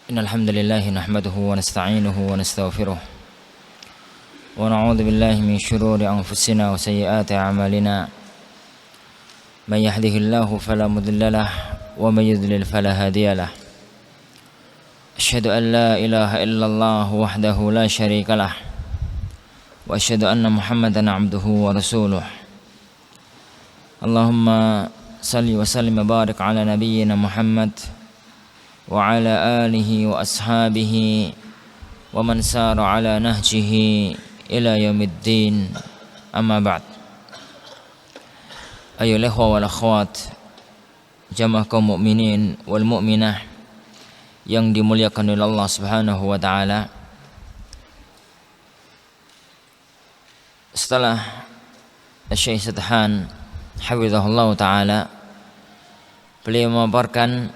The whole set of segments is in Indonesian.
إن الحمد لله نحمده ونستعينه ونستغفره ونعوذ بالله من شرور أنفسنا وسيئات أعمالنا من يهده الله فلا مضل له ومن يضلل فلا هادي له أشهد أن لا إله إلا الله وحده لا شريك له وأشهد أن محمدا عبده ورسوله اللهم صل وسلم وبارك على نبينا محمد وعلى آله وأصحابه ومن سار على نهجه إلى يوم الدين أما بعد. أيها الإخوة والأخوات jamaah kaum mukminin wal mukminah yang dimuliakan oleh Allah Subhanahu wa taala. Setelah Syekh Sadhan hafizahullah taala beliau memaparkan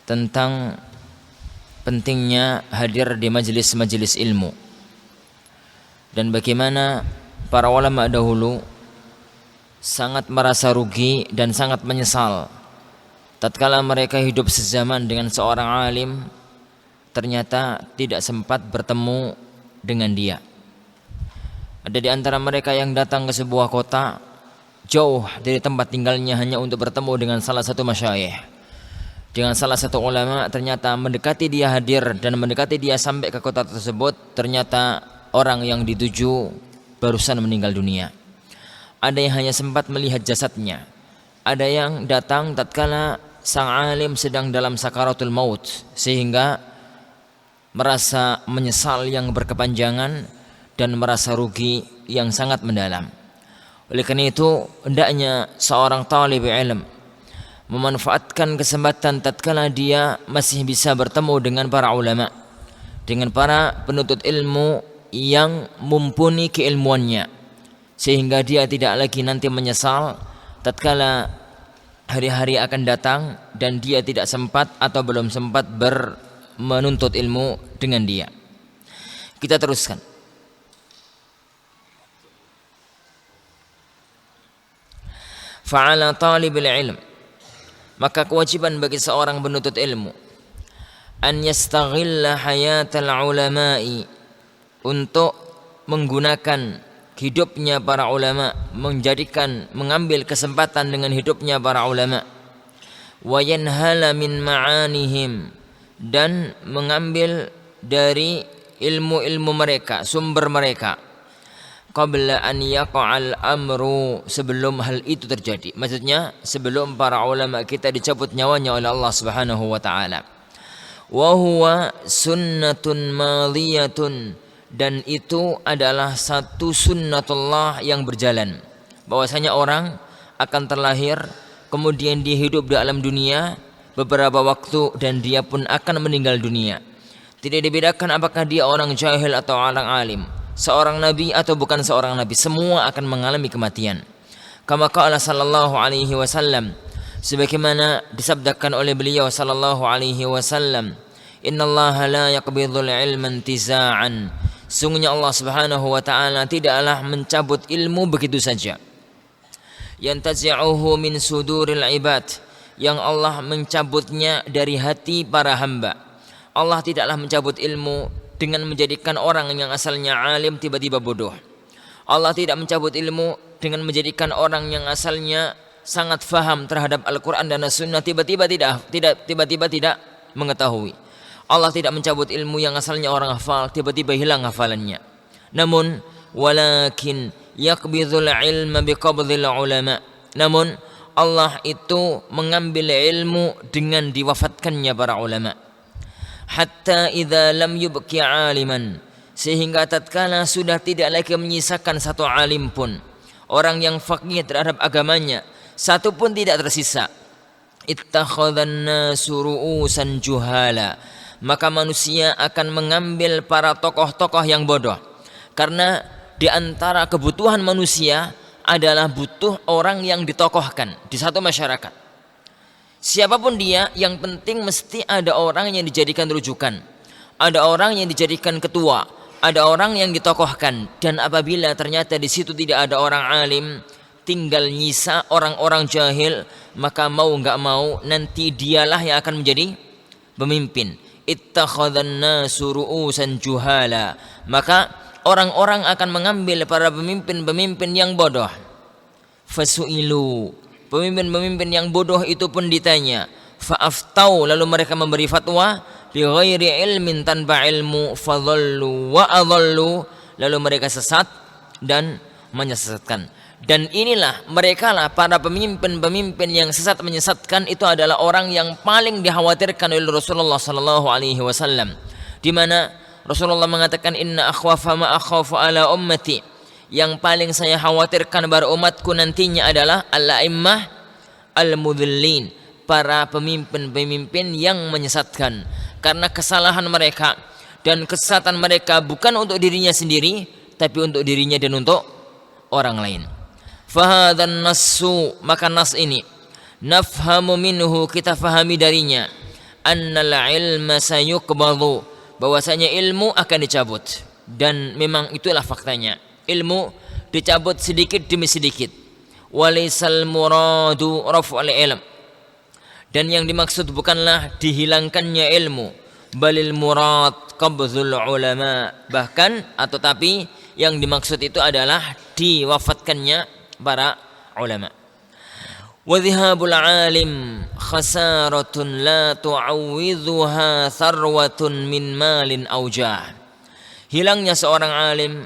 tentang pentingnya hadir di majelis-majelis ilmu dan bagaimana para ulama dahulu sangat merasa rugi dan sangat menyesal tatkala mereka hidup sezaman dengan seorang alim ternyata tidak sempat bertemu dengan dia. Ada di antara mereka yang datang ke sebuah kota jauh dari tempat tinggalnya hanya untuk bertemu dengan salah satu masyayikh, dengan salah satu ulama. Ternyata mendekati dia hadir dan mendekati dia sampai ke kota tersebut, ternyata orang yang dituju barusan meninggal dunia. Ada yang hanya sempat melihat jasadnya, ada yang datang tatkala sang alim sedang dalam sakaratul maut sehingga merasa menyesal yang berkepanjangan dan merasa rugi yang sangat mendalam. Oleh karena itu hendaknya seorang talib ilm memanfaatkan kesempatan tatkala dia masih bisa bertemu dengan para ulama, dengan para penuntut ilmu yang mumpuni keilmuannya, sehingga dia tidak lagi nanti menyesal tatkala hari-hari akan datang dan dia tidak sempat atau belum sempat menuntut ilmu dengan dia. Kita teruskan. Fa'ala talibil ilm, maka kewajiban bagi seorang penuntut ilmu an yastaghilla hayatal ulama'i, untuk menggunakan hidupnya para ulama, mengambil kesempatan dengan hidupnya para ulama, wa yanhala min ma'anihim, dan mengambil dari ilmu-ilmu mereka, sumber mereka, qabla an yaqa'al amru, sebelum hal itu terjadi. Maksudnya sebelum para ulama kita dicabut nyawanya oleh Allah Subhanahu wa taala. Wa huwa sunnatun madiyatun, dan itu adalah satu sunnatullah yang berjalan, bahwasanya orang akan terlahir, kemudian dia hidup di alam dunia beberapa waktu dan dia pun akan meninggal dunia. Tidak dibedakan apakah dia orang jahil atau orang alim, seorang nabi atau bukan seorang nabi, semua akan mengalami kematian. Kama qala sallallahu alaihi wasallam, sebagaimana disabdakan oleh beliau sallallahu alaihi wasallam, innallaha la yaqbidul ilma intiza'an, sungguhnya Allah Subhanahu wa taala tidaklah mencabut ilmu begitu saja. Yantazi'uhu min suduril ibad, yang Allah mencabutnya dari hati para hamba. Allah tidaklah mencabut ilmu dengan menjadikan orang yang asalnya alim tiba-tiba bodoh. Allah tidak mencabut ilmu dengan menjadikan orang yang asalnya sangat faham terhadap Al-Quran dan As-Sunnah tiba-tiba tidak mengetahui. Allah tidak mencabut ilmu yang asalnya orang hafal tiba-tiba hilang hafalannya. Namun walakin yaqbidhul ilma biqabdhil ulama, namun Allah itu mengambil ilmu dengan diwafatkannya para ulama. Hatta idza lam yubqi aliman, sehingga tatkala sudah tidak lagi menyisakan satu alim pun, orang yang faqih terhadap agamanya, satu pun tidak tersisa. Ittakhadhan nasu ru'usan juhala, maka manusia akan mengambil para tokoh-tokoh yang bodoh. Karena di antara kebutuhan manusia adalah butuh orang yang ditokohkan di satu masyarakat. Siapapun dia, yang penting mesti ada orang yang dijadikan rujukan, ada orang yang dijadikan ketua, ada orang yang ditokohkan. Dan apabila ternyata di situ tidak ada orang alim, tinggal nyisa orang-orang jahil, maka mau nggak mau nanti dialah yang akan menjadi pemimpin, ittakhadhan nasu ru'usan juhala, maka orang-orang akan mengambil para pemimpin-pemimpin yang bodoh. Fasu'ilu, pemimpin-pemimpin yang bodoh itu pun ditanya, fa'aftau, lalu mereka memberi fatwa bighairi ilmin, tanpa ilmu, fadhallu wa adhallu, lalu mereka sesat dan menyesatkan. Dan inilah mereka lah para pemimpin-pemimpin yang sesat menyesatkan, itu adalah orang yang paling dikhawatirkan oleh Rasulullah sallallahu alaihi wasallam, di mana Rasulullah mengatakan inna akhwafa ma akhafu ala ummati, yang paling saya khawatirkan pada umatku nantinya adalah al-a'immah al-mudhillin, para pemimpin-pemimpin yang menyesatkan, karena kesalahan mereka dan kesesatan mereka bukan untuk dirinya sendiri, tapi untuk dirinya dan untuk orang lain. Fahadan nassu, maka nas ini nafhamu minhu, kita fahami darinya, annal ilma sayuqbadu, bahwasanya ilmu akan dicabut. Dan memang itulah faktanya, ilmu dicabut sedikit demi sedikit. Walaisal muradu raf'ul ilm, dan yang dimaksud bukanlah dihilangkannya ilmu, balil murad qabdhul ulama, bahkan atau tapi yang dimaksud itu adalah diwafatkannya para ulama. Wa dhihabul alim khasaratun la tu'awwidhuha tharwatun min malin aw jah. Hilangnya seorang alim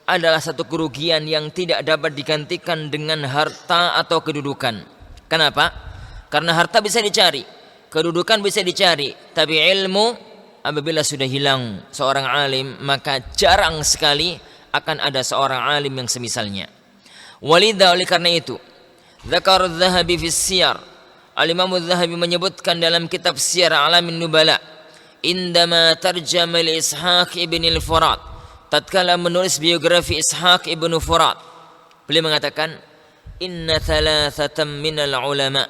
adalah satu kerugian yang tidak dapat digantikan dengan harta atau kedudukan. Kenapa? Karena harta bisa dicari, kedudukan bisa dicari, tapi ilmu apabila sudah hilang seorang alim, maka jarang sekali akan ada seorang alim yang semisalnya. Walidha, oleh karena itu, Dzakar Az-Zahabi fi Siyar, Al-Imam Az-Zahabi menyebutkan dalam kitab Siyar Alamin Nubala, indama tarjama li Ishaq ibn al-Furat, tatkala menulis biografi Ishaq ibn Furat, beliau mengatakan inna thalathatan minal ulama,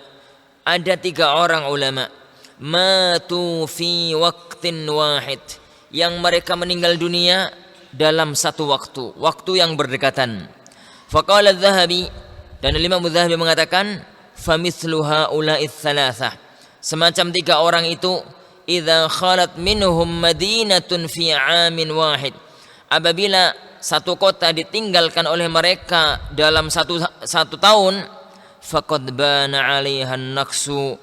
ada 3 orang ulama, matu fi waqtin wahid, yang mereka meninggal dunia dalam satu waktu yang berdekatan. Faqala Az-Zahabi, dan Imam Az-Zahabi mengatakan famithlu haula'i tsalatsah, semacam 3 orang itu, idza khalat minhum madinatun fi 'amin wahid, apabila satu kota ditinggalkan oleh mereka dalam satu tahun, faqad bana 'alaiha an-naqsu,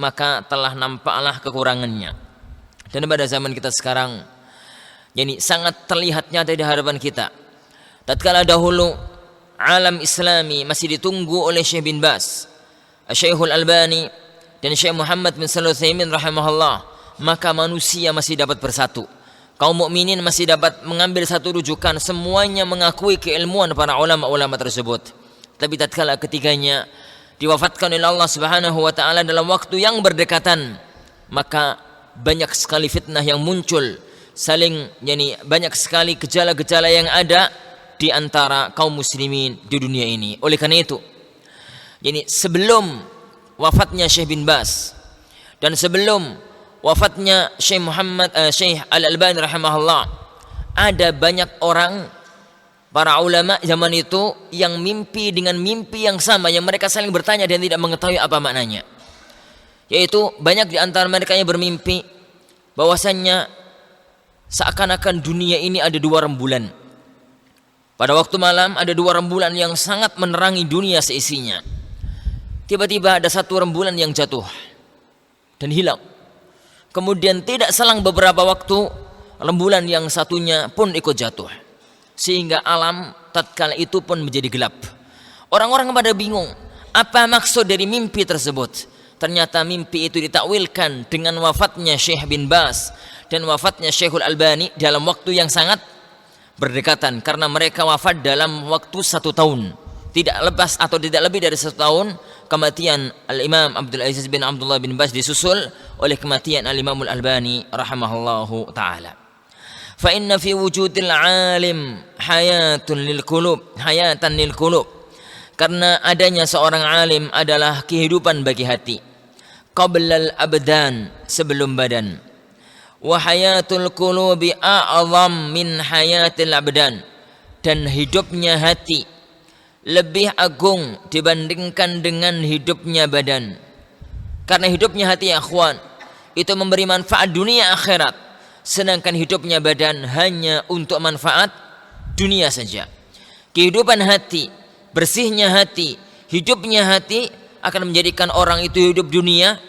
maka telah nampaklah kekurangannya. Dan pada zaman kita sekarang, yani sangat terlihat nyata di hadapan kita. Tatkala dahulu alam Islami masih ditunggu oleh Syekh bin Baz, Syekhul Albani, dan Syekh Muhammad bin Shalih Al-Utsaimin rahimahullah, maka manusia masih dapat bersatu, kaum mukminin masih dapat mengambil satu rujukan, semuanya mengakui keilmuan para ulama-ulama tersebut. Tapi tatkala ketiganya diwafatkan oleh Allah Subhanahu wa taala dalam waktu yang berdekatan, maka banyak sekali fitnah yang muncul, banyak sekali gejala-gejala yang ada di antara kaum muslimin di dunia ini. Oleh karena itu, sebelum wafatnya Syekh bin Baz dan sebelum wafatnya Syekh Al-Albani rahimahullah, ada banyak orang, para ulama zaman itu, yang mimpi dengan mimpi yang sama, yang mereka saling bertanya dan tidak mengetahui apa maknanya. Yaitu banyak di antara mereka yang bermimpi bahwasannya seakan-akan dunia ini ada 2 rembulan. Pada waktu malam ada 2 rembulan yang sangat menerangi dunia seisinya. Tiba-tiba ada satu rembulan yang jatuh dan hilang. Kemudian tidak selang beberapa waktu, rembulan yang satunya pun ikut jatuh, sehingga alam tatkala itu pun menjadi gelap. Orang-orang pada bingung, apa maksud dari mimpi tersebut? Ternyata mimpi itu ditakwilkan dengan wafatnya Syekh bin Baz dan wafatnya Syekhul Albani dalam waktu yang sangat berdekatan, karena mereka wafat dalam waktu 1 tahun, tidak lepas atau tidak lebih dari 1 tahun. Kematian Al-Imam Abdul Aziz bin Abdullah bin Baz disusul oleh kematian Al-Imam Al-Albani rahimahullahu ta'ala. Fa inna fi wujudil alim hayatan lil qulub, karena adanya seorang alim adalah kehidupan bagi hati, qablal abdan, sebelum badan. Wa hayatul qulubi a'zam min hayatil abdan, dan hidupnya hati lebih agung dibandingkan dengan hidupnya badan. Karena hidupnya hati, ya akhwan, itu memberi manfaat dunia akhirat, sedangkan hidupnya badan hanya untuk manfaat dunia saja. Kehidupan hati, bersihnya hati, hidupnya hati akan menjadikan orang itu hidup dunia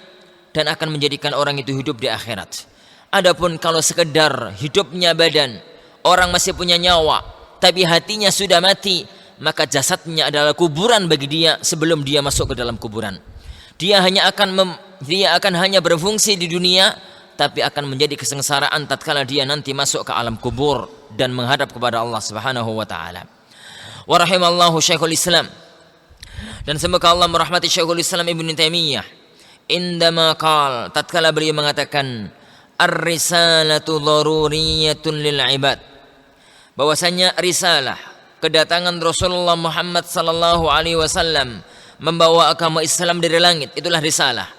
dan akan menjadikan orang itu hidup di akhirat. Adapun kalau sekedar hidupnya badan, orang masih punya nyawa tapi hatinya sudah mati, maka jasadnya adalah kuburan bagi dia sebelum dia masuk ke dalam kuburan. Dia akan hanya berfungsi di dunia, tapi akan menjadi kesengsaraan tatkala dia nanti masuk ke alam kubur dan menghadap kepada Allah Subhanahu wa taala. Wa rahimallahu Syekhul Islam, dan semoga Allah merahmati Syekhul Islam Ibnu Taimiyah, indama qala, tatkala beliau mengatakan ar-risalatu daruriyatun lil ibad, bahwasanya risalah, kedatangan Rasulullah Muhammad sallallahu alaihi wasallam membawa agama Islam dari langit, itulah risalah.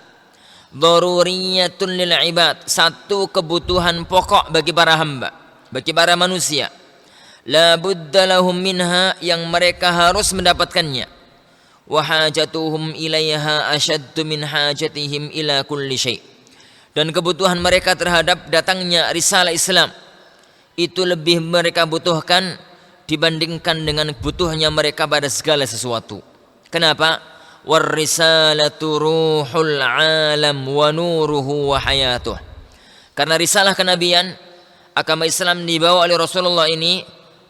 Daruriyatun lil ibad, satu kebutuhan pokok bagi para hamba, bagi para manusia. La budda lahum minha, yang mereka harus mendapatkannya. Wa hajatuhum ilaiha ashaddu min hajatihim ila kulli syai', dan kebutuhan mereka terhadap datangnya risalah Islam itu lebih mereka butuhkan dibandingkan dengan butuhnya mereka pada segala sesuatu. Kenapa? War-risalatu ruhul alam wa nuruhu wa hayatuh. Karena risalah kenabian, agama Islam dibawa oleh Rasulullah ini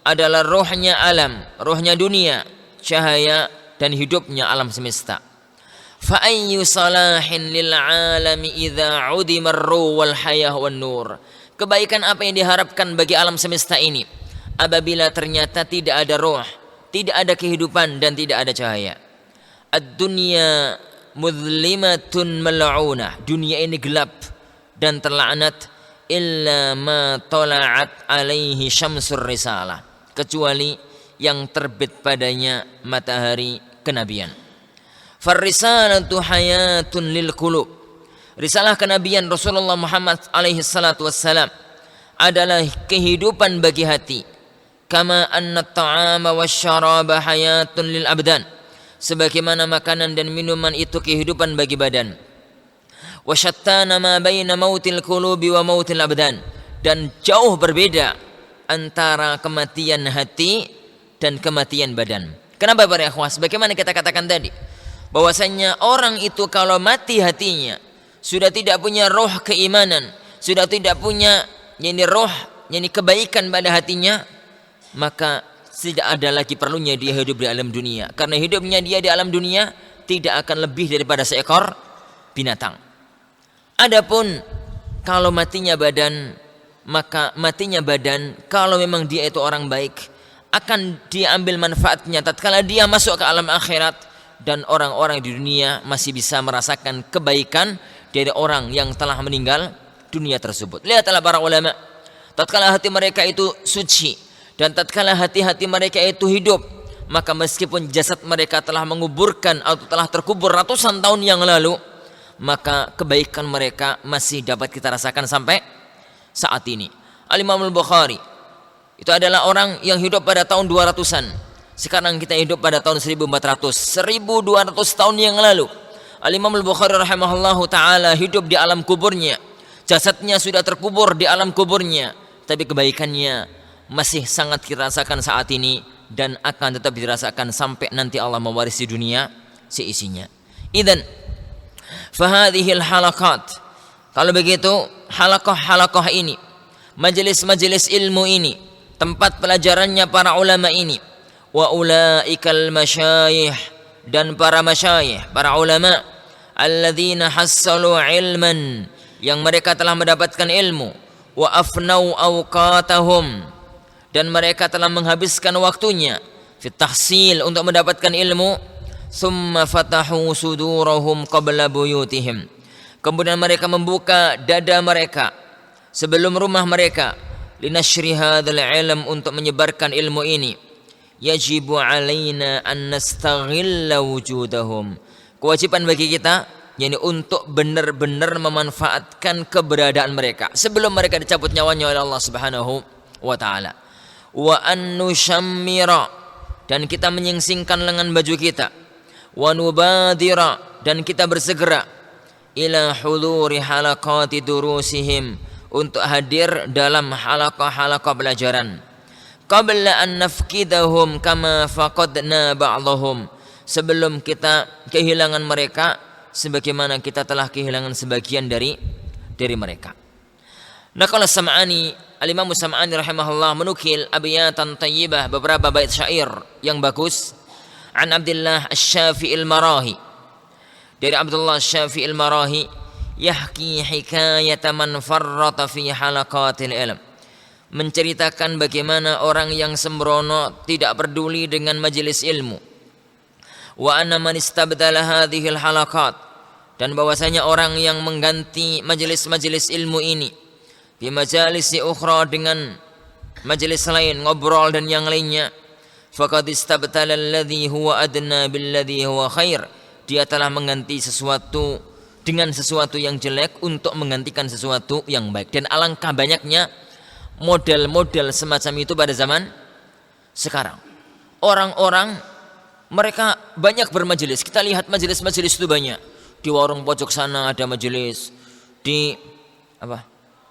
adalah rohnya alam, rohnya dunia, cahaya dan hidupnya alam semesta. Fa ayyu salahin lil alami idza udima ar-ruh wal hayah wan nur. Kebaikan apa yang diharapkan bagi alam semesta ini apabila ternyata tidak ada roh, tidak ada kehidupan dan tidak ada cahaya. Ad-dunya mudlimatun mal'unah, dunia ini gelap dan terlaknat, illa ma tala'at alaihi syamsur risalah, kecuali yang terbit padanya matahari kenabian. Farrisalatu hayatun lil qulub, risalah kenabian Rasulullah Muhammad alaihi salatu wassalam adalah kehidupan bagi hati. Kama anna at-ta'ama wasyaraba hayatun lil abdan, sebagaimana makanan dan minuman itu kehidupan bagi badan. Wa syattana ma baina mautil qulubi wa mautil abdan, dan jauh berbeda antara kematian hati dan kematian badan. Kenapa para ikhwah? Sebagaimana kita katakan tadi, bahwasanya orang itu kalau mati hatinya, sudah tidak punya roh keimanan, sudah tidak punya roh kebaikan pada hatinya, maka tidak ada lagi perlunya dia hidup di alam dunia, karena hidupnya dia di alam dunia tidak akan lebih daripada seekor binatang. Adapun kalau matinya badan, maka matinya badan kalau memang dia itu orang baik, akan diambil manfaatnya tatkala dia masuk ke alam akhirat, dan orang-orang di dunia masih bisa merasakan kebaikan dari orang yang telah meninggal dunia tersebut. Lihatlah para ulama, tatkala hati mereka itu suci dan tatkala hati-hati mereka itu hidup, maka meskipun jasad mereka telah menguburkan atau telah terkubur ratusan tahun yang lalu, maka kebaikan mereka masih dapat kita rasakan sampai saat ini. Al-Imam Al-Bukhari itu adalah orang yang hidup pada tahun 200-an. Sekarang kita hidup pada tahun 1400, 1200 tahun yang lalu. Al-Imam Al-Bukhari rahimahullahu ta'ala hidup di alam kuburnya. Jasadnya sudah terkubur di alam kuburnya, tapi kebaikannya masih sangat kita rasakan saat ini dan akan tetap dirasakan sampai nanti Allah mewarisi dunia seisinya. Idzan fahadhil halakat, kalau begitu halaqah-halaqah ini, majelis-majelis ilmu ini, tempat pelajarannya para ulama ini, wa ulaikal masyayikh, dan para masyayikh, para ulama, alladzina hassalu ilman, yang mereka telah mendapatkan ilmu, wa afnau awqatahum, dan mereka telah menghabiskan waktunya fit tahsil, untuk mendapatkan ilmu. Thumma fatahu sudurahum qabla buyutihim, kemudian mereka membuka dada mereka sebelum rumah mereka, linashri hadzal ilm, untuk menyebarkan ilmu ini. Yajibu alaina an nastaghilla wujudahum, kewajiban bagi kita untuk benar-benar memanfaatkan keberadaan mereka sebelum mereka dicabut nyawanya oleh Allah Subhanahu wa taala. Wa an nushammira, dan kita menyingsingkan lengan baju kita. Wa nubadira, dan kita bersegera ila huduri halaqati durusihim, untuk hadir dalam halaqah-halaqah pelajaran. Qabla an nafkidahum kama faqadna ba'dahum, sebelum kita kehilangan mereka sebagaimana kita telah kehilangan sebagian dari mereka. Naqala Sam'ani, Al-Imam Sam'ani rahimahullah menukil abiyatan tayyibah, beberapa bait syair yang bagus, an Abdullah Asy-Syafi'il Marahi, dari Abdullah Asy-Syafi'il Marahi, yahki hikayata man farrata fi halaqatil ilm, menceritakan bagaimana orang yang sembrono tidak peduli dengan majelis ilmu. Wa anna man istabdala hadhil halaqat, dan bahwasanya orang yang mengganti majelis-majelis ilmu ini bi majalisi ukhra, dengan majelis lain, ngobrol dan yang lainnya, faqad istabdala alladhi huwa adna billadhi huwa khair, dia telah mengganti sesuatu dengan sesuatu yang jelek untuk menggantikan sesuatu yang baik. Dan alangkah banyaknya model-model semacam itu pada zaman sekarang. Orang-orang mereka banyak bermajelis. Kita lihat majelis-majelis itu banyak. Di warung pojok sana ada majelis, di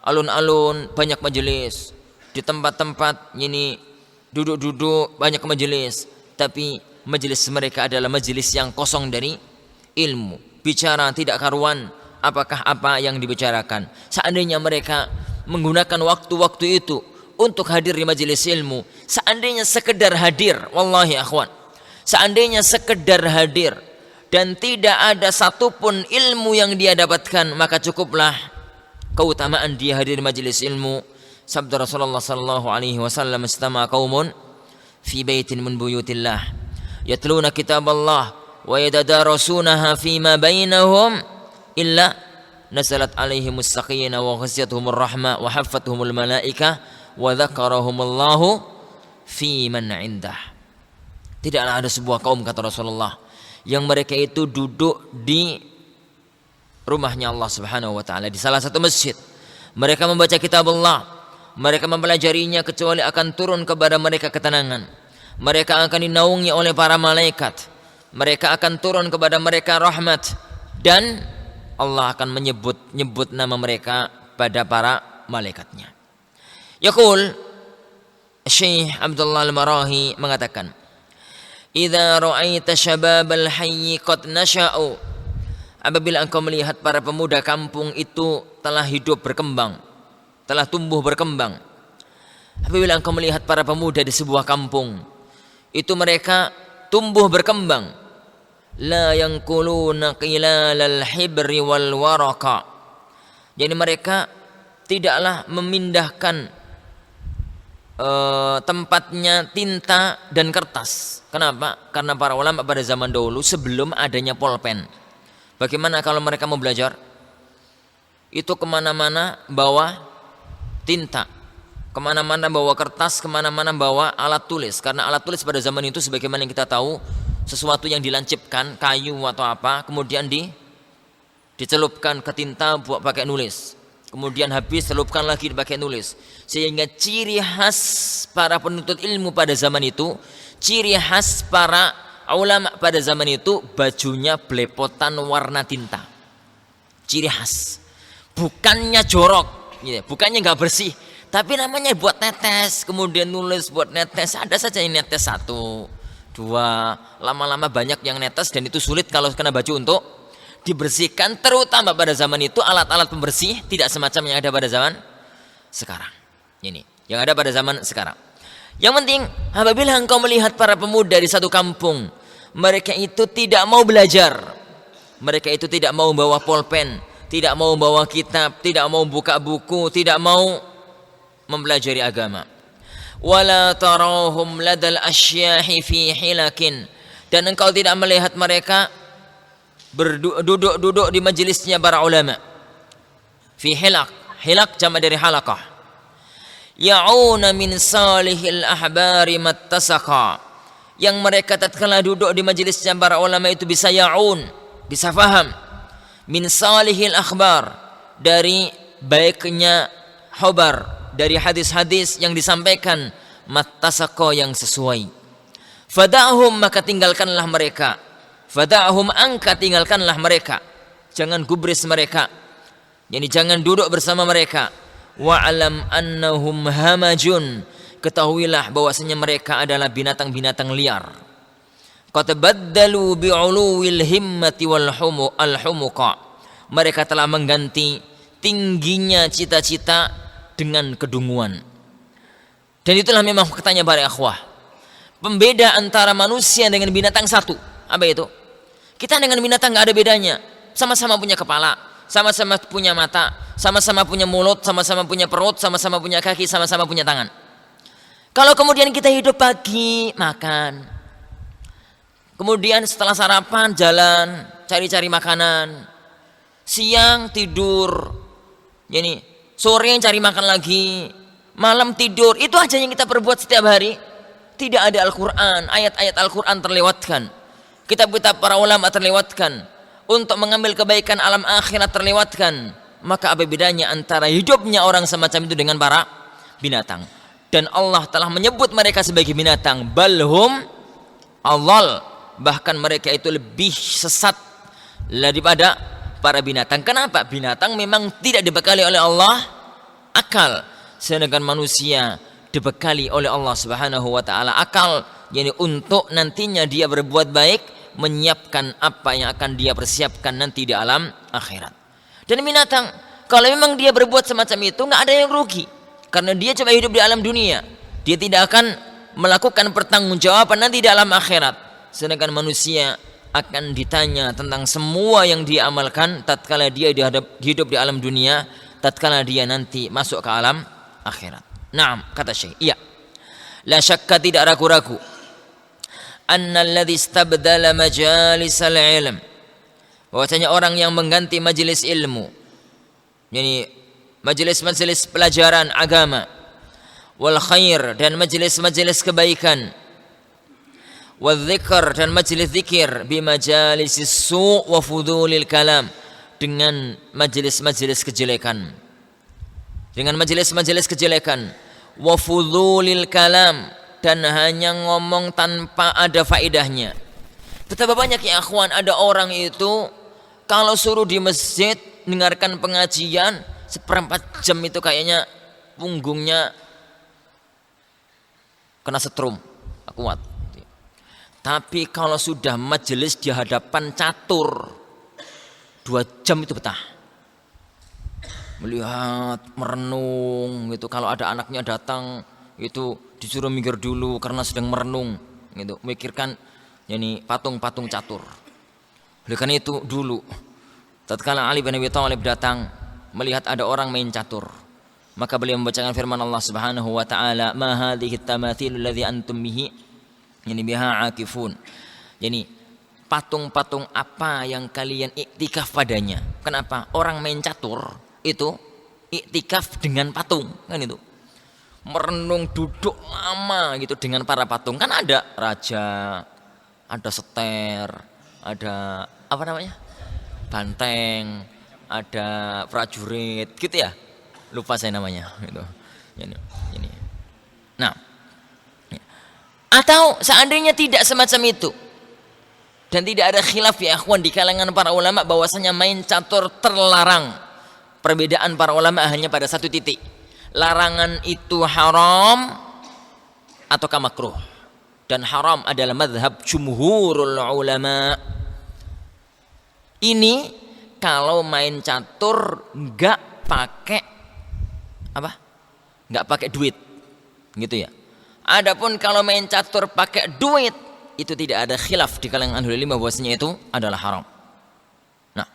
alun-alun banyak majelis, di tempat-tempat ini duduk-duduk banyak majelis. Tapi majelis mereka adalah majelis yang kosong dari ilmu, bicara tidak karuan apakah apa yang dibicarakan. Seandainya mereka menggunakan waktu-waktu itu untuk hadir di majelis ilmu, seandainya sekedar hadir, wallahi akhwan, seandainya sekedar hadir dan tidak ada satupun ilmu yang dia dapatkan, maka cukuplah keutamaan dia hadir di majelis ilmu. Sabda Rasulullah sallallahu alaihi wasallam, istama qaumun fi baitin min buyutillah yatluna kitaballah wa yatadarasunaha fima bainahum illa nazalat alaihimus sakinah wa ghasyiyatuhumur rahmah wa haffatuhumul malaikah wa dzakarahumullahu fi man indah. Tidaklah ada sebuah kaum, kata Rasulullah, yang mereka itu duduk di rumahnya Allah Subhanahu wa taala, di salah satu masjid. Mereka membaca kitab Allah, mereka mempelajarinya, kecuali akan turun kepada mereka ketenangan. Mereka akan dinaungi oleh para malaikat. Mereka akan turun kepada mereka rahmat, dan Allah akan menyebut nama mereka pada para malaikatnya. Yaqul Syekh Abdullah Al-Marahi mengatakan, idza ra'aita syababal hayy qad nasha'u, apabila engkau melihat para pemuda kampung itu telah hidup berkembang, telah tumbuh berkembang. Apabila engkau melihat para pemuda di sebuah kampung itu mereka tumbuh berkembang, la yanquluna qilalal hibri wal waraka, jadi mereka tidaklah memindahkan tempatnya tinta dan kertas. Kenapa? Karena para ulama pada zaman dahulu sebelum adanya pulpen, bagaimana kalau mereka mau belajar? Itu kemana-mana bawa tinta, kemana-mana bawa kertas, kemana-mana bawa alat tulis. Karena alat tulis pada zaman itu sebagaimana yang kita tahu, sesuatu yang dilancipkan, kayu atau apa, kemudian dicelupkan ke tinta buat pakai nulis, kemudian habis celupkan lagi dipakai nulis. Sehingga ciri khas para penuntut ilmu pada zaman itu, ciri khas para ulama pada zaman itu, bajunya belepotan warna tinta. Ciri khas, bukannya jorok, bukannya nggak bersih, tapi namanya buat netes, kemudian nulis buat netes. Ada saja yang netes 1, 2, lama-lama banyak yang netes, dan itu sulit kalau kena baju untuk dibersihkan. Terutama pada zaman itu alat-alat pembersih tidak semacam yang ada pada zaman sekarang. Ini yang ada pada zaman sekarang. Yang penting, apabila engkau melihat para pemuda di satu kampung, mereka itu tidak mau belajar, mereka itu tidak mau bawa pulpen, tidak mau bawa kitab, tidak mau buka buku, tidak mau mempelajari agama. Wala tarahum ladal asyahi fi hilakin, dan engkau tidak melihat mereka duduk di majelisnya para ulama. Fi hilak, hilak jama dari halaqah. Ya'una min salihil ahbari mattasaka, yang mereka tatkala duduk di majelisnya para ulama itu bisa ya'un, bisa faham, min salihil akhbar, dari baiknya khabar, dari hadis-hadis yang disampaikan, mattasaka, yang sesuai. Fada'hum, maka tinggalkanlah mereka. Fada'hum, angka tinggalkanlah mereka. jangan gubris mereka, yani jangan duduk bersama mereka. Wa'lam annahum hamajun, ketahuilah bahwasanya mereka adalah binatang-binatang liar. Qad baddalu bi'uluwil himmati wal humuqa, mereka telah mengganti tingginya cita-cita dengan kedunguan. Dan itulah memang katanya para ikhwah, pembeda antara manusia dengan binatang satu. Apa itu? Kita dengan binatang nggak ada bedanya. Sama-sama punya kepala, sama-sama punya mata, sama-sama punya mulut, sama-sama punya perut, sama-sama punya kaki, sama-sama punya tangan. Kalau kemudian kita hidup pagi makan, kemudian setelah sarapan jalan cari-cari makanan, siang tidur, yani sore cari makan lagi, malam tidur, itu aja yang kita perbuat setiap hari. Tidak ada Al-Quran, ayat-ayat Al-Quran terlewatkan, kitab-kitab para ulama terlewatkan, untuk mengambil kebaikan alam akhirat terlewatkan. Maka apa bedanya antara hidupnya orang semacam itu dengan para binatang? Dan Allah telah menyebut mereka sebagai binatang. Balhum adhal, bahkan mereka itu lebih sesat daripada para binatang. Kenapa? Binatang memang tidak dibekali oleh Allah akal, sedangkan manusia dibekali oleh Allah Subhanahu wa taala akal, yakni untuk nantinya dia berbuat baik, menyiapkan apa yang akan dia persiapkan nanti di alam akhirat. Dan binatang, kalau memang dia berbuat semacam itu, nggak ada yang rugi, karena dia cuma hidup di alam dunia, dia tidak akan melakukan pertanggungjawaban nanti di alam akhirat. Sedangkan manusia akan ditanya tentang semua yang dia amalkan tatkala dia hidup di alam dunia, tatkala dia nanti masuk ke alam akhirat. Naam, kata Syekh, iya, la syakka, tidak ragu-ragu, anna alladhi istabdala majalisal ilm, bahwasanya orang yang mengganti majelis ilmu, yani majelis-majelis pelajaran agama, wal khair, dan majelis-majelis kebaikan, wal dzikr, dan majelis zikir, bi majalisis su' wa fudulil kalam, dengan majelis-majelis kejelekan, dengan majelis-majelis kejelekan, wa fudulil kalam, dan hanya ngomong tanpa ada faedahnya. Betapa banyak ya akhwan, ada orang itu kalau suruh di masjid dengarkan pengajian seperempat jam itu kayaknya punggungnya kena setrum, kuat. Tapi kalau sudah majelis di hadapan catur, 2 jam itu betah. Melihat, merenung gitu. Kalau ada anaknya datang itu disuruh minggir dulu karena sedang merenung gitu, memikirkan yani patung-patung catur. Oleh karena itu dulu tatkala Ali bin Abi Thalib datang melihat ada orang main catur, maka beliau membacakan firman Allah Subhanahu wa taala, ma hadhihi tamathilul ladzi antum bihi yani biha akifun, yani patung-patung apa yang kalian iktikaf padanya. Kenapa? Orang main catur itu iktikaf dengan patung, kan itu merenung duduk lama gitu dengan para patung. Kan ada raja, ada seter, ada apa namanya, banteng, ada prajurit gitu ya, lupa saya namanya gitu. Ini. Nah, atau seandainya tidak semacam itu dan tidak ada khilaf ya akhwan di kalangan para ulama bahwasanya main catur terlarang, perbedaan para ulama hanya pada satu titik, larangan itu haram atau makruh. Dan haram adalah madhab jumhurul ulama. Ini kalau main catur nggak pakai apa? Nggak pakai duit, gitu ya. Adapun kalau main catur pakai duit, itu tidak ada khilaf di kalangan ahlul ilm bahwasanya itu adalah haram. Nah,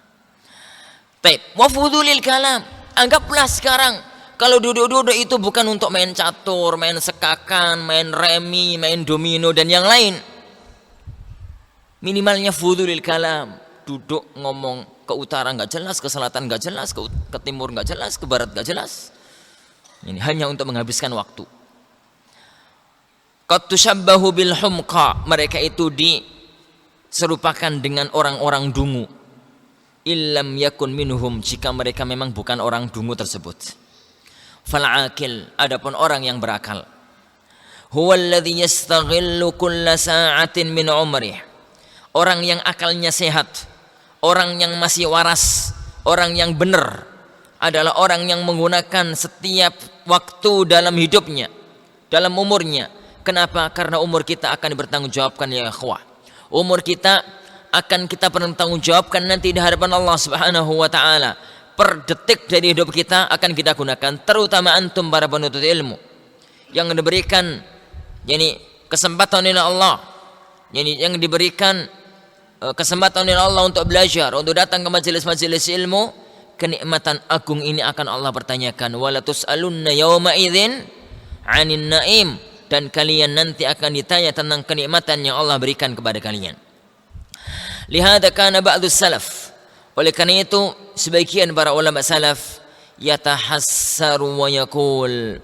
taib wa fudulil kalam, anggaplah sekarang kalau duduk-duduk itu bukan untuk main catur, main sekakan, main remi, main domino dan yang lain. Minimalnya fudulil kalam, duduk ngomong ke utara nggak jelas, ke selatan nggak jelas, ke timur nggak jelas, ke barat nggak jelas. Ini hanya untuk menghabiskan waktu. Qad tushabbahu bil humqa, mereka itu diserupakan dengan orang-orang dungu. Illam yakun minhum, jika mereka memang bukan orang dungu tersebut. Fal akil, adapun orang yang berakal, huwa alladhi yastaghillu kulla sa'atin min umrih, orang yang akalnya sehat, Orang yang masih waras, orang yang benar adalah orang yang menggunakan setiap waktu dalam hidupnya, dalam umurnya. Kenapa? Karena umur kita akan dipertanggungjawabkan ya ikhwah. Umur kita akan kita pertanggungjawabkan nanti di hadapan Allah Subhanahu wa taala. Per detik dari hidup kita akan kita gunakan, terutama antum para penuntut ilmu yang diberikan kesempatan oleh Allah, yang diberikan kesempatan oleh Allah untuk belajar, untuk datang ke majelis-majelis ilmu. Kenikmatan agung ini akan Allah pertanyakan, wala tus'alunna yawma idzin 'anin na'im, dan kalian nanti akan ditanya tentang kenikmatan yang Allah berikan kepada kalian. Lihada kana ba'dus salaf, oleh karena itu sebagian para ulama salaf yatahassaru wa yaqul,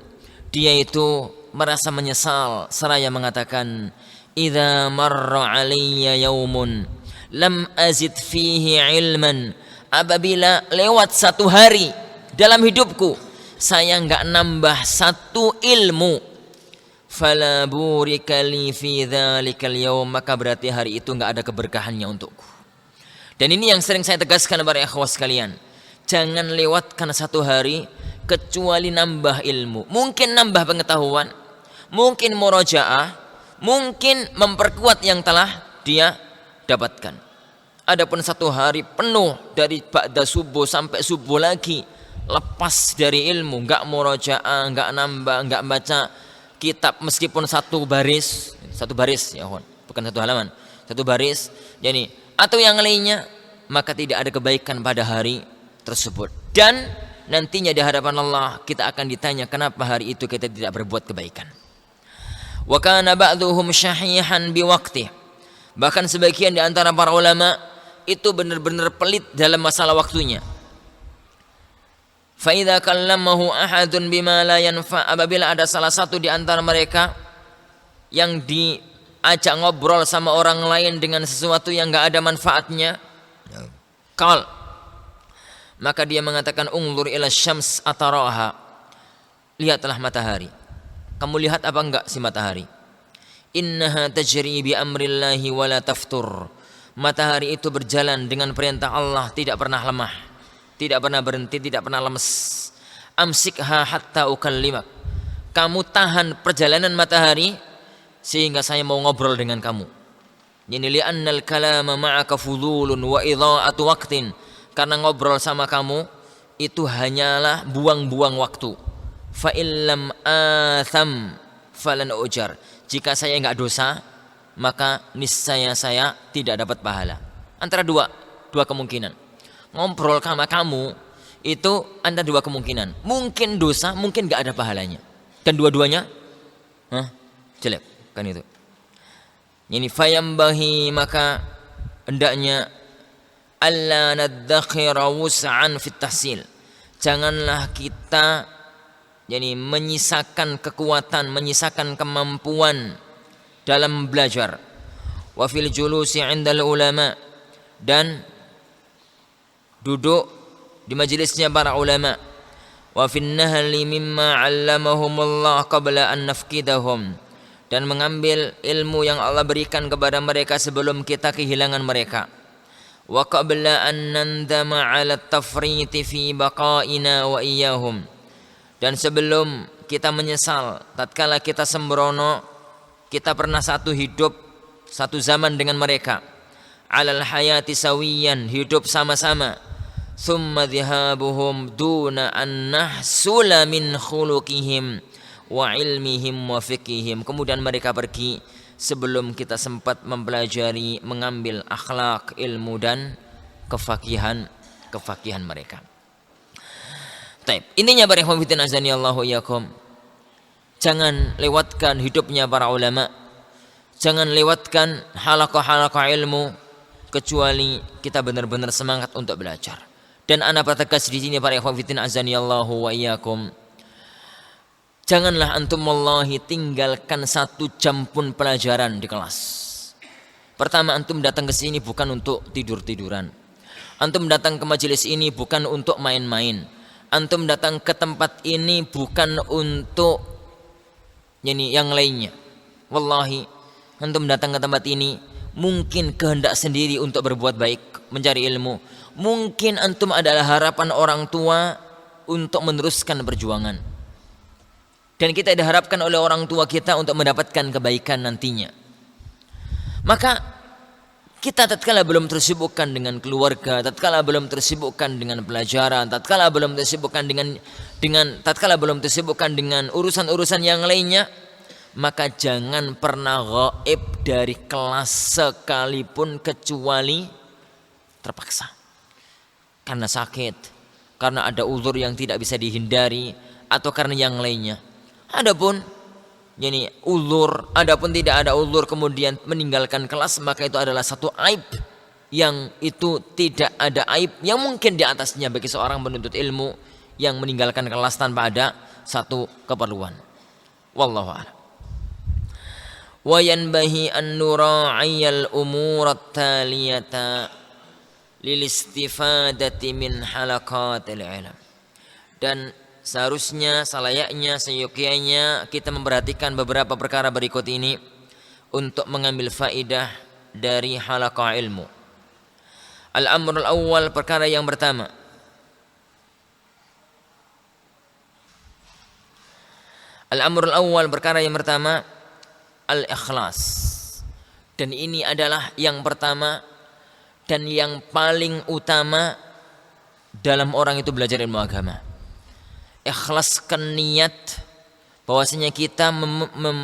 dia itu merasa menyesal seraya mengatakan, idza marra alayya yaumun lam azid fihi ilman, apabila lewat satu hari dalam hidupku saya enggak nambah satu ilmu, fala burika li fi dzalikal yaum, maka berarti hari itu enggak ada keberkahannya untukku. Dan ini yang sering saya tegaskan kepada ikhwas sekalian, jangan lewatkan satu hari kecuali nambah ilmu. Mungkin nambah pengetahuan, mungkin murojaah, mungkin memperkuat yang telah dia dapatkan. Adapun satu hari penuh dari ba'da subuh sampai subuh lagi lepas dari ilmu, enggak murojaah, enggak nambah, enggak baca kitab meskipun satu baris ya, bukan satu halaman, satu baris, atau yang lainnya, maka tidak ada kebaikan pada hari tersebut. Dan nantinya di hadapan Allah kita akan ditanya kenapa hari itu kita tidak berbuat kebaikan. Wa kana ba'dhum syahihan biwaqtih, bahkan sebagian di antara para ulama itu benar-benar pelit dalam masalah waktunya. Fa idza kallamahu ahadun bima la yanfa, apabila ada salah satu di antara mereka yang diajak ngobrol sama orang lain dengan sesuatu yang enggak ada manfaatnya, maka dia mengatakan, unzur ila syams ataraha, lihatlah matahari. Kamu lihat apa enggak si matahari? Innaha tajri bi amrillahi wa la taftur, matahari itu berjalan dengan perintah Allah, tidak pernah lemah, tidak pernah berhenti, tidak pernah lemes. Amsikha hatta ukallimak, kamu tahan perjalanan matahari sehingga saya mau ngobrol dengan kamu. Li'annal kalama ma'aka fudulun wa idha'atu waqtin, karena ngobrol sama kamu itu hanyalah buang-buang waktu. Fa illam atham falan ujar, jika saya enggak dosa maka niscaya saya tidak dapat pahala. Antara dua kemungkinan. Ngobrol sama kamu itu ada dua kemungkinan, mungkin dosa, mungkin enggak ada pahalanya, dan dua-duanya jelek kan itu. Fayambahi, maka hendaknya alla nadzakhira wus'an fit tahsil, janganlah kita menyisakan kekuatan, menyisakan kemampuan dalam belajar. Wa fil julusi 'indal ulama, dan duduk di majelisnya para ulama. Wa fin nahli mimma 'allamahumullah qabla an nafqidahum, dan mengambil ilmu yang Allah berikan kepada mereka sebelum kita kehilangan mereka. Wa qabla an nandama 'ala at-tafriti fi baqaina wa iyyahum, dan sebelum kita menyesal tatkala kita sembrono, kita pernah satu hidup, satu zaman dengan mereka. 'Alal hayati sawiyan, hidup sama-sama. Tsumma dhihabuhum duna an nahsula min khuluqihim wa ilmihim wa fiqhihim, kemudian mereka pergi sebelum kita sempat mempelajari, mengambil akhlak, ilmu dan kefakihan mereka. Taib. Intinya para ikhwan fillah azani Allahu iyyakum, jangan lewatkan hidupnya para ulama, jangan lewatkan halaqah-halaqah ilmu kecuali kita benar-benar semangat untuk belajar. Dan ana pertegas di sini para ikhwan fillah azani Allahu wa iyyakum, janganlah antum wallahi tinggalkan 1 jam pun pelajaran di kelas. Pertama, antum datang ke sini bukan untuk tidur-tiduran. Antum datang ke majelis ini bukan untuk main-main. Antum datang ke tempat ini bukan untuk yang lainnya. Wallahi, antum datang ke tempat ini mungkin kehendak sendiri untuk berbuat baik. mencari ilmu. Mungkin antum adalah harapan orang tua untuk meneruskan perjuangan. Dan kita diharapkan oleh orang tua kita untuk mendapatkan kebaikan nantinya. Maka kita tatkala belum tersibukkan dengan keluarga, tatkala belum tersibukkan dengan pelajaran, tatkala belum tersibukkan dengan urusan-urusan yang lainnya, maka jangan pernah gaib dari kelas sekalipun kecuali terpaksa. Karena sakit, karena ada uzur yang tidak bisa dihindari, atau karena yang lainnya. Adapun adapun tidak ada uzur kemudian meninggalkan kelas, maka itu adalah satu aib yang itu tidak ada aib yang mungkin di atasnya bagi seorang penuntut ilmu yang meninggalkan kelas tanpa ada satu keperluan. Wallahu a'lam. Wa yanbahi an nura'iyal umur at-taliyata lil istifadati min halaqatil ilm. Dan seharusnya, selayaknya, seyogyanya kita memperhatikan beberapa perkara berikut ini untuk mengambil faidah dari halaqah ilmu. Al-amrul awwal, perkara yang pertama. Al-amrul awwal, perkara yang pertama, al-ikhlas. Dan ini adalah yang pertama dan yang paling utama dalam orang itu belajar ilmu agama. Ikhlaskan niat bahwasanya kita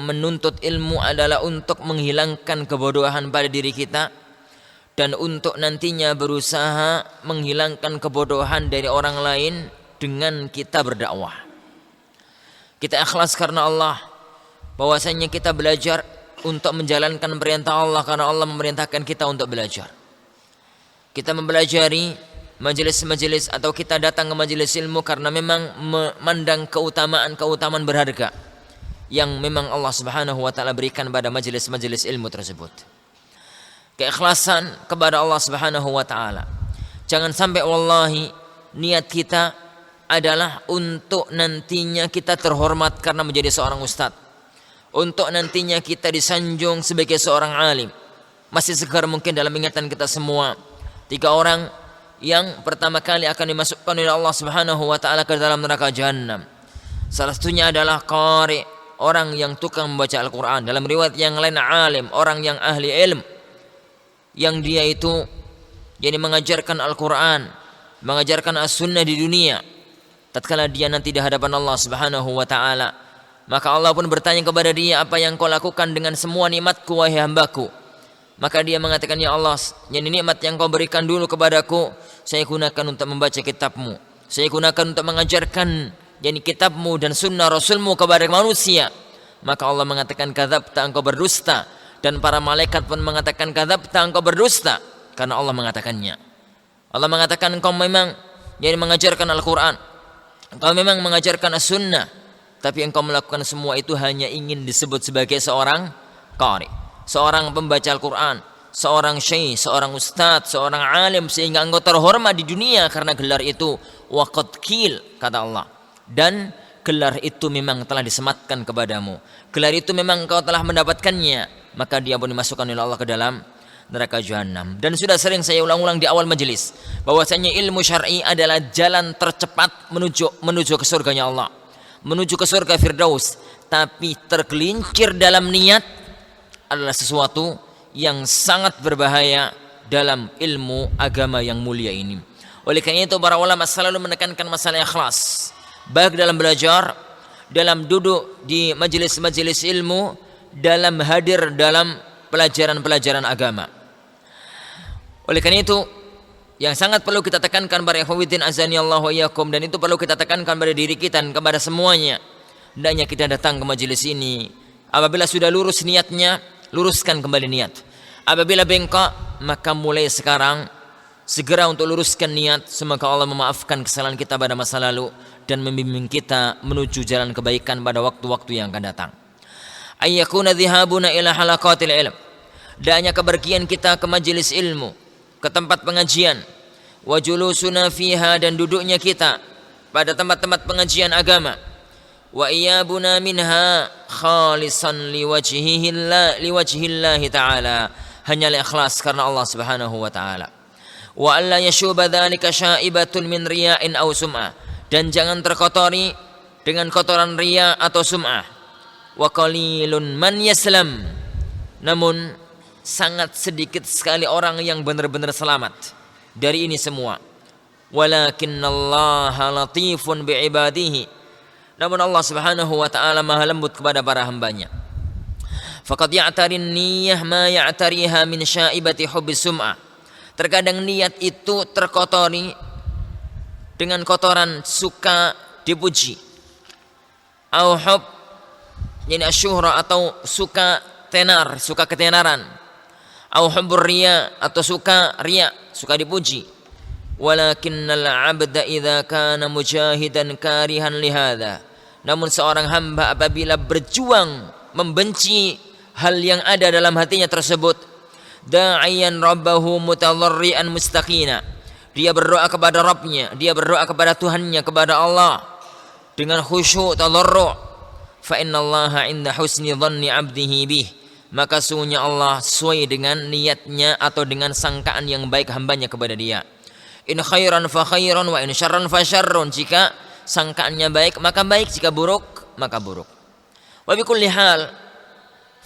menuntut ilmu adalah untuk menghilangkan kebodohan pada diri kita dan untuk nantinya berusaha menghilangkan kebodohan dari orang lain dengan kita berdakwah. Kita ikhlas karena Allah, bahwasanya kita belajar untuk menjalankan perintah Allah karena Allah memerintahkan kita untuk belajar. Kita mempelajari majelis-majelis atau kita datang ke majelis ilmu karena memang memandang keutamaan berharga yang memang Allah Subhanahu wa taala berikan pada majelis-majelis ilmu tersebut. Keikhlasan kepada Allah Subhanahu wa taala. Jangan sampai wallahi niat kita adalah untuk nantinya kita terhormat karena menjadi seorang ustaz. Untuk nantinya kita disanjung sebagai seorang alim. Masih segar mungkin dalam ingatan kita semua 3 orang yang pertama kali akan dimasukkan oleh Allah Subhanahu wa taala ke dalam neraka Jahannam. Salah satunya adalah qari, orang yang tukang membaca Al-Qur'an. Dalam riwayat yang lain alim, orang yang ahli ilm, yang dia itu mengajarkan Al-Qur'an, mengajarkan as-sunnah di dunia. Tatkala dia nanti di hadapan Allah Subhanahu wa taala, maka Allah pun bertanya kepada dia, apa yang kau lakukan dengan semua nikmatku wahai hambaku? Maka dia mengatakan, ya Allah, nikmat yang kau berikan dulu kepadaku saya gunakan untuk membaca kitabmu, saya gunakan untuk mengajarkan kitabmu dan sunnah rasulmu kepada manusia. Maka Allah mengatakan, kadzabta, engkau berdusta. Dan para malaikat pun mengatakan, kadzabta, engkau berdusta, karena Allah mengatakannya. Allah mengatakan, engkau memang mengajarkan Al-Quran, engkau memang mengajarkan as-sunnah, tapi engkau melakukan semua itu hanya ingin disebut sebagai seorang qari, seorang pembaca Al-Quran, seorang syekh, seorang ustadz, seorang alim, sehingga engkau terhormat di dunia karena gelar itu. Waqad qil, kata Allah, dan gelar itu memang telah disematkan kepadamu, gelar itu memang engkau telah mendapatkannya. Maka dia pun dimasukkan oleh Allah ke dalam neraka Jahannam. Dan sudah sering saya ulang-ulang di awal majelis bahwasanya ilmu syar'i adalah jalan tercepat menuju ke surganya Allah, menuju ke surga Firdaus. Tapi tergelincir dalam niat adalah sesuatu yang sangat berbahaya dalam ilmu agama yang mulia ini. Oleh karena itu para ulama selalu menekankan masalah ikhlas, baik dalam belajar, dalam duduk di majelis-majelis ilmu, dalam hadir dalam pelajaran-pelajaran agama. Oleh karena itu yang sangat perlu kita tekankan para ikhwatiddin azani Allah wa iyyakum, dan itu perlu kita tekankan pada diri kita dan kepada semuanya. Hendaknya kita datang ke majelis ini, apabila sudah lurus niatnya, luruskan kembali niat. Apabila bengkok, maka mulai sekarang segera untuk luruskan niat. Semoga Allah memaafkan kesalahan kita pada masa lalu dan membimbing kita menuju jalan kebaikan pada waktu-waktu yang akan datang. Ayyakuna dhihabuna ila halaqatil ilm, danya kepergian kita ke majelis ilmu, ke tempat pengajian, wa julusuna fiha, dan duduknya kita pada tempat-tempat pengajian agama, wa iyabuna minha khalisan liwajhillahi ta'ala, hanyalah ikhlas karena Allah Subhanahu wa ta'ala. Wa alla yashuba dzalika syaibatun min riya'in aw sum'ah, dan jangan terkotori dengan kotoran riya atau sum'ah. Wa qalilun man yaslam, namun sangat sedikit sekali orang yang benar-benar selamat dari ini semua. Walakinnallaha latifun bi'ibadihi, namun Allah Subhanahu wa taala Maha lembut kepada para hambanya. Faqad ya'tarin niyyah ma ya'tariha min syaibati hubbis sum'ah, terkadang niat itu terkotori dengan kotoran suka dipuji, au hub yani asyuhra, atau suka tenar, suka ketenaran, au hubbur riya, atau suka riya, suka dipuji. Walakinnal 'abda idza kana mujahidan karihan lihadza, namun seorang hamba apabila berjuang membenci hal yang ada dalam hatinya tersebut, da'iyan rabbahu mutadharrian mustaqina, dia berdoa kepada Rabbnya, dia berdoa kepada Tuhannya, kepada Allah dengan khusyuk tadarru', fa innallaha 'inda husni dhanni 'abdihi bih, maka sungguhnya Allah sesuai dengan niatnya atau dengan sangkaan yang baik hambanya kepada dia. In khairan fa khairan wa in syarran fa syarrun, jika sangkaannya baik maka baik, jika buruk maka buruk. Wa bi kulli hal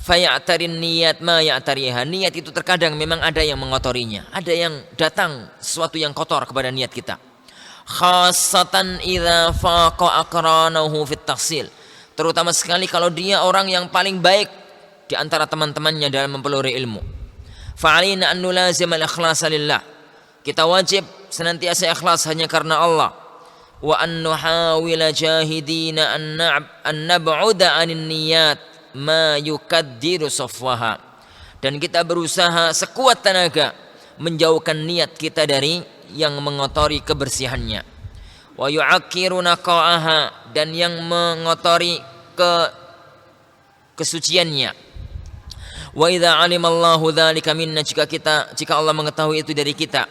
fayatarin niat ma ya'tariha, niat itu terkadang memang ada yang mengotorinya, ada yang datang sesuatu yang kotor kepada niat kita. Khassatan idza faqa aqranahu fit tahsil, terutama sekali kalau dia orang yang paling baik di antara teman-temannya dalam mempelajari ilmu. Fa'alina an nulazim al-ikhlasa lillah, kita wajib senantiasa ikhlas hanya karena Allah. Wa an nuhawila jahidina an nab'uda 'anin niyat ma yukaddiru safwaha, dan kita berusaha sekuat tenaga menjauhkan niat kita dari yang mengotori kebersihannya. Wa yu'akkiru naqa'aha, dan yang mengotori kesuciannya. Wa idza 'alimallahu dzalika minna, jika Allah mengetahui itu dari kita,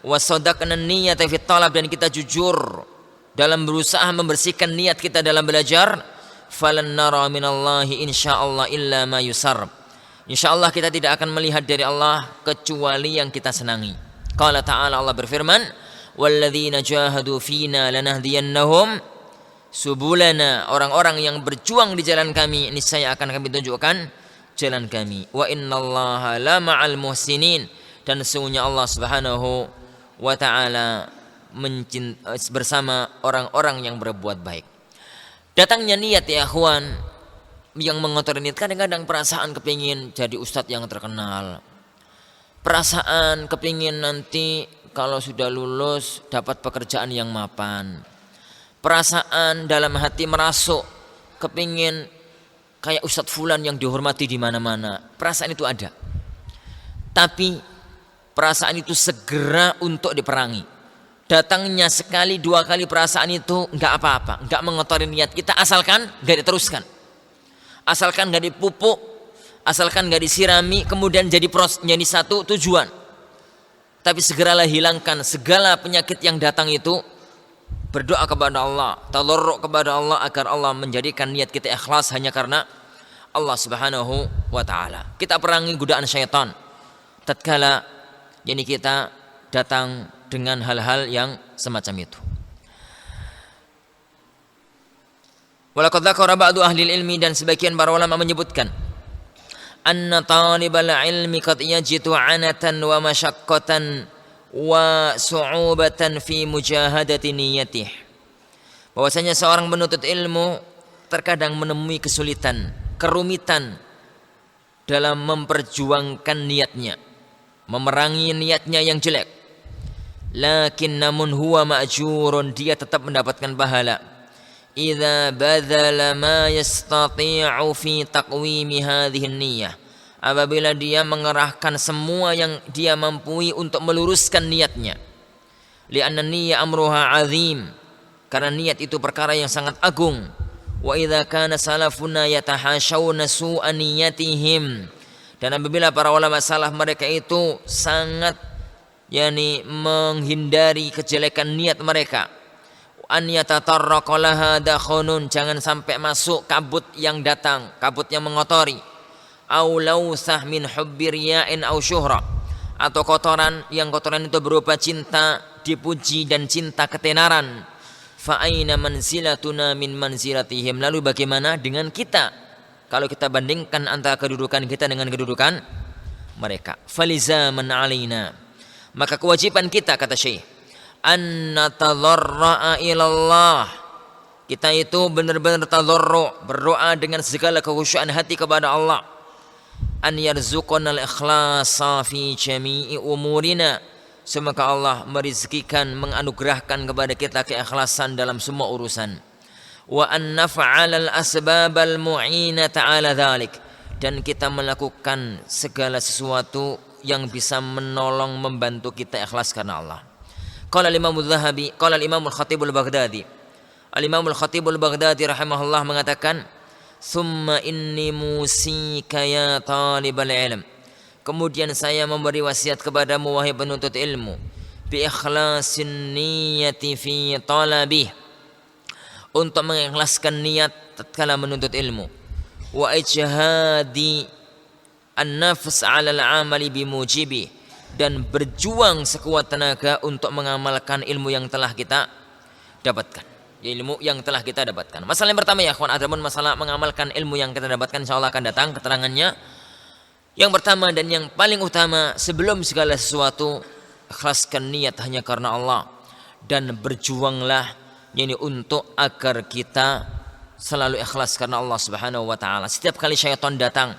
wa sadaqna niyyata fi talab, dan kita jujur dalam berusaha membersihkan niat kita dalam belajar, falan nara minallahi insyaallah illa ma yusar, insyaallah kita tidak akan melihat dari Allah kecuali yang kita senangi. Qala ta'ala, Allah berfirman, walladzina jahadu fina lanahdiyannahum subulana, orang-orang yang berjuang di jalan kami niscaya akan kami tunjukkan jalan kami. Wa innallaha la ma'al muhsinin, dan sesungguhnya Allah Subhanahu wa ta'ala bersama orang-orang yang berbuat baik. Datangnya niat ya akhwan yang mengotori niat, kadang-kadang perasaan kepingin jadi ustadz yang terkenal, perasaan kepingin nanti kalau sudah lulus dapat pekerjaan yang mapan, perasaan dalam hati merasuk kepingin kayak ustadz fulan yang dihormati di mana-mana, perasaan itu ada. Tapi perasaan itu segera untuk diperangi. Datangnya sekali dua kali perasaan itu enggak apa-apa, enggak mengotori niat kita, asalkan enggak diteruskan, asalkan enggak dipupuk, asalkan enggak disirami, kemudian jadi satu tujuan. Tapi segeralah hilangkan segala penyakit yang datang itu, berdoa kepada Allah, tadarru' kepada Allah agar Allah menjadikan niat kita ikhlas hanya karena Allah Subhanahu wa taala. Kita perangi godaan syaitan tatkala kita datang dengan hal-hal yang semacam itu. Walaqad dzakara ba'du ahli ilmi, dan sebagian para ulama menyebutkan, anna talibal ilmi qad yajidu 'anatan wa masyaqqatan wa su'ubatan fi mujahadati niyyatih, bahwasanya seorang penuntut ilmu terkadang menemui kesulitan, kerumitan dalam memperjuangkan niatnya, memerangi niatnya yang jelek. Lakin namun huwa ma'jurun, dia tetap mendapatkan pahala. Idza badzala ma yastati'u fi taqwimi hadhihi niyyah, apabila dia mengerahkan semua yang dia mampu untuk meluruskan niatnya. Li'anna niyyah amruha 'azim, karena niat itu perkara yang sangat agung. Wa idza kana salafuna yatahashawna su'a niyyatihim, dan apabila para ulama salaf mereka itu sangat menghindari kejelekan niat mereka, an yatatarraqa laha dakhunun, jangan sampai masuk kabut yang datang, kabut yang mengotori, au lausah min hubbi riya'in au syuhra, atau kotoran, yang kotoran itu berupa cinta dipuji dan cinta ketenaran. Fa aina manzilatuna min manzilatihim, lalu bagaimana dengan kita kalau kita bandingkan antara kedudukan kita dengan kedudukan mereka. Falizaman alaina, maka kewajiban kita, kata Syekh, an natadharra'a ilallah, kita itu benar-benar tadarru', berdoa dengan segala kekhusyuan hati kepada Allah. An yarzuqana al-ikhlasa fi jami'i umurina, semoga Allah merizkikan, menganugerahkan kepada kita keikhlasan dalam semua urusan. Wa an naf'ala al-asbab al-mu'inata 'ala dhalik, dan kita melakukan segala sesuatu yang bisa menolong, membantu kita ikhlas karena Allah. Qala al-Imam al-Dhahabi, qala al-Imam al-Khatib al-Baghdadi, al-Imam al-Khatib al-Baghdadi rahimahullah mengatakan, "Tsumma inni musika ya talibal ilm." Kemudian saya memberi wasiat kepadamu wahai penuntut ilmu, bi ikhlasin niyyati fi talabih, untuk mengikhlaskan niat tatkala menuntut ilmu, wa ijhadi an-nafs 'ala al-'amali bimujibi, dan berjuang sekuat tenaga untuk mengamalkan ilmu yang telah kita dapatkan. Ilmu yang telah kita dapatkan. Masalah yang pertama ya akhwan, adapun masalah mengamalkan ilmu yang kita dapatkan insyaallah akan datang keterangannya. Yang pertama dan yang paling utama, sebelum segala sesuatu, ikhlaskan niat hanya karena Allah, dan berjuanglah yakni untuk agar kita selalu ikhlas karena Allah Subhanahu wa taala. Setiap kali syaitan datang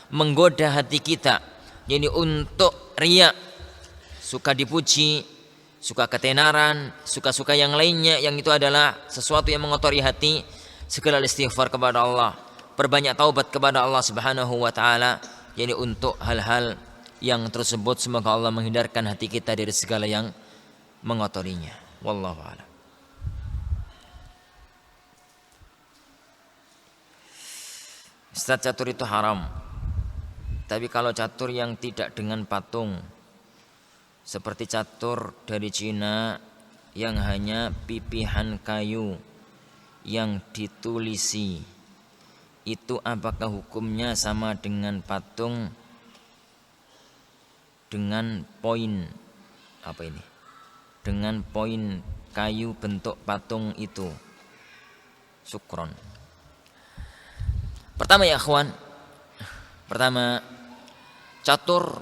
menggoda hati kita yakni untuk riya, suka dipuji, suka ketenaran, suka-suka yang lainnya, yang itu adalah sesuatu yang mengotori hati, segala istighfar kepada Allah, perbanyak taubat kepada Allah Subhanahu wa taala, yakni untuk hal-hal yang tersebut. Semoga Allah menghindarkan hati kita dari segala yang mengotorinya. Wallahu a'lam. Ustaz, catur itu haram, tapi kalau catur yang tidak dengan patung, seperti catur dari Cina yang hanya pipihan kayu yang ditulisi, itu apakah hukumnya sama dengan patung dengan poin apa ini? Dengan poin kayu bentuk patung itu. Syukron. Pertama ya akhwan, pertama catur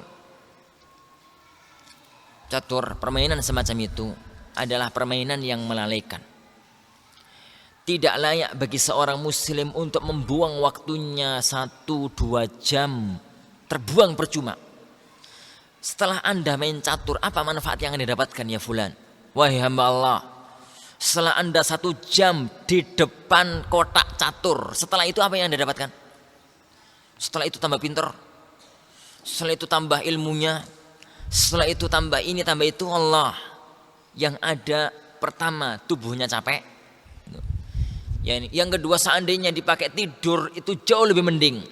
permainan semacam itu adalah permainan yang melalaikan. Tidak layak bagi seorang muslim untuk membuang waktunya 1-2 jam terbuang percuma. Setelah Anda main catur, apa manfaat yang Anda dapatkan ya fulan? Wahai hamba Allah, setelah Anda 1 jam di depan kotak catur, setelah itu apa yang Anda dapatkan? Setelah itu tambah pinter, setelah itu tambah ilmunya, setelah itu tambah ini tambah itu. Allah, yang ada pertama tubuhnya capek, yang kedua seandainya dipakai tidur itu jauh lebih mending,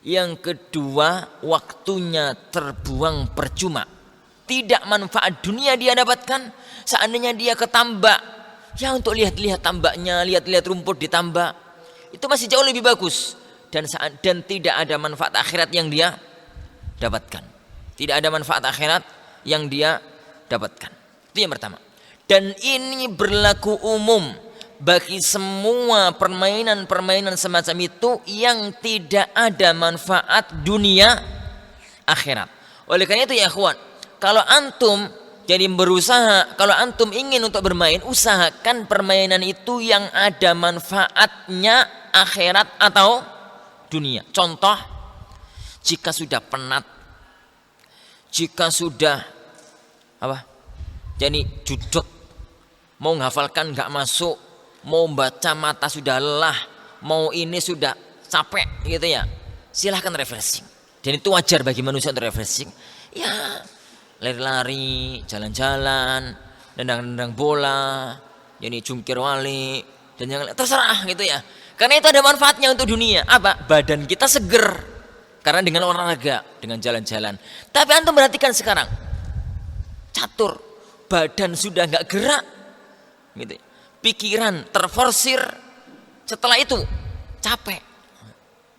yang kedua waktunya terbuang percuma, tidak manfaat dunia dia dapatkan. Seandainya dia ke tambak, ya untuk lihat-lihat tambaknya, lihat-lihat rumput di tambak, itu masih jauh lebih bagus, dan tidak ada manfaat akhirat yang dia dapatkan. Tidak ada manfaat akhirat yang dia dapatkan. Itu yang pertama. Dan ini berlaku umum bagi semua permainan-permainan semacam itu yang tidak ada manfaat dunia akhirat. Oleh karena itu ya akhwan, kalau antum jadi berusaha, kalau antum ingin untuk bermain, usahakan permainan itu yang ada manfaatnya akhirat atau dunia. Contoh, jika sudah penat, jika sudah jadi judek, mau menghafalkan nggak masuk, mau baca mata sudah lelah, mau ini sudah capek gitu ya, silahkan refreshing. Dan itu wajar bagi manusia untuk refreshing. Ya lari-lari, jalan-jalan, nendang-nendang bola, jadi jungkir wali, dan yang terserah gitu ya. Karena itu ada manfaatnya untuk dunia. Apa? Badan kita seger karena dengan olahraga, dengan jalan-jalan. Tapi antum perhatikan sekarang, catur, badan sudah nggak gerak, gitu. Pikiran terforsir, setelah itu capek,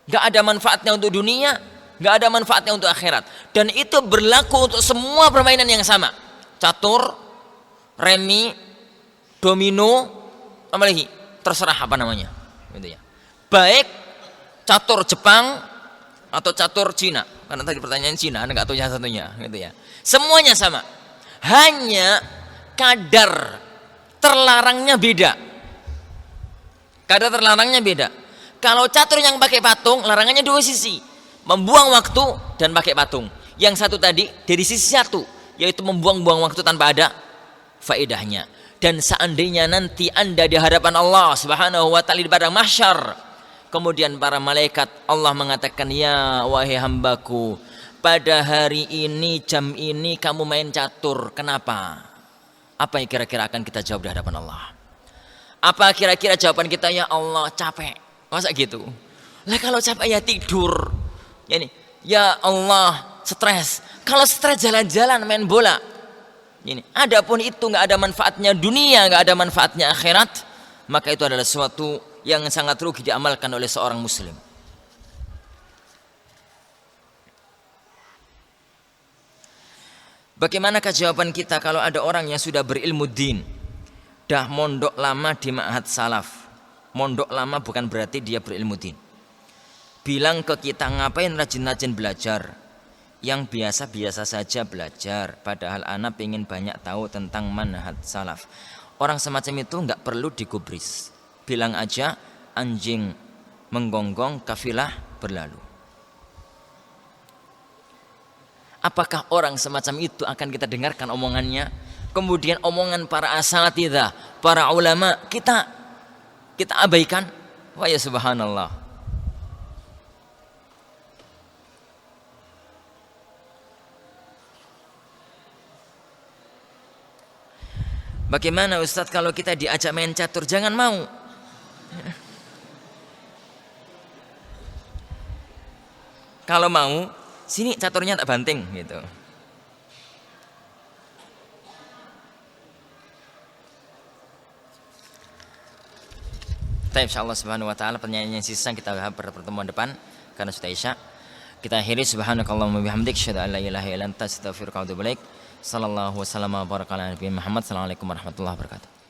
nggak ada manfaatnya untuk dunia, nggak ada manfaatnya untuk akhirat. Dan itu berlaku untuk semua permainan yang sama. Catur, remi, domino, apa lagi? Terserah apa namanya, gitu ya. Baik catur Jepang atau catur Cina. Karena tadi pertanyaan Cina, Anda nggak tahu yang satunya, gitu ya. Semuanya sama. Hanya kadar terlarangnya beda. Kadar terlarangnya beda. Kalau catur yang pakai patung, larangannya dua sisi. Membuang waktu dan pakai patung. Yang satu tadi dari sisi satu, yaitu membuang-buang waktu tanpa ada faedahnya. Dan seandainya nanti Anda di hadapan Allah Subhanahu wa taala di padang mahsyar, kemudian para malaikat Allah mengatakan, "Ya wahai hambaku, pada hari ini jam ini kamu main catur. Kenapa?" Apa yang kira-kira akan kita jawab di hadapan Allah? Apa kira-kira jawaban kita? Ya Allah, capek. Masa gitu? Lah kalau capek ya tidur. Ya Allah, stres. Kalau stres jalan-jalan main bola. Adapun itu nggak ada manfaatnya dunia, nggak ada manfaatnya akhirat, maka itu adalah sesuatu yang sangat rugi diamalkan oleh seorang muslim. Bagaimanakah jawaban kita kalau ada orang yang sudah berilmu din, dah mondok lama di ma'had salaf? Mondok lama bukan berarti dia berilmu din. Bilang ke kita, ngapain rajin-rajin belajar? Yang biasa-biasa saja belajar, padahal anak pengen banyak tahu tentang manhaj salaf. Orang semacam itu nggak perlu digubris. Bilang aja, anjing menggonggong, kafilah berlalu. Apakah orang semacam itu akan kita dengarkan omongannya? Kemudian omongan para asatidzah, para ulama, kita abaikan? Wah ya subhanallah. Bagaimana Ustadz kalau kita diajak main catur? Jangan mau. Kalau mau, sini caturnya tak banting gitu. Baik, insyaallah subhanahu wa ta'ala pertanyaan yang sisa kita bahas pada pertemuan depan karena sudah isya. Kita akhiri subhanakallahumma bihamdik asyhadu an la ilaha illa anta astaghfiruka wa atubu ilaik. Sallallahu wasallam wa baraka ala nabiyina Muhammad. Assalamualaikum warahmatullahi wabarakatuh.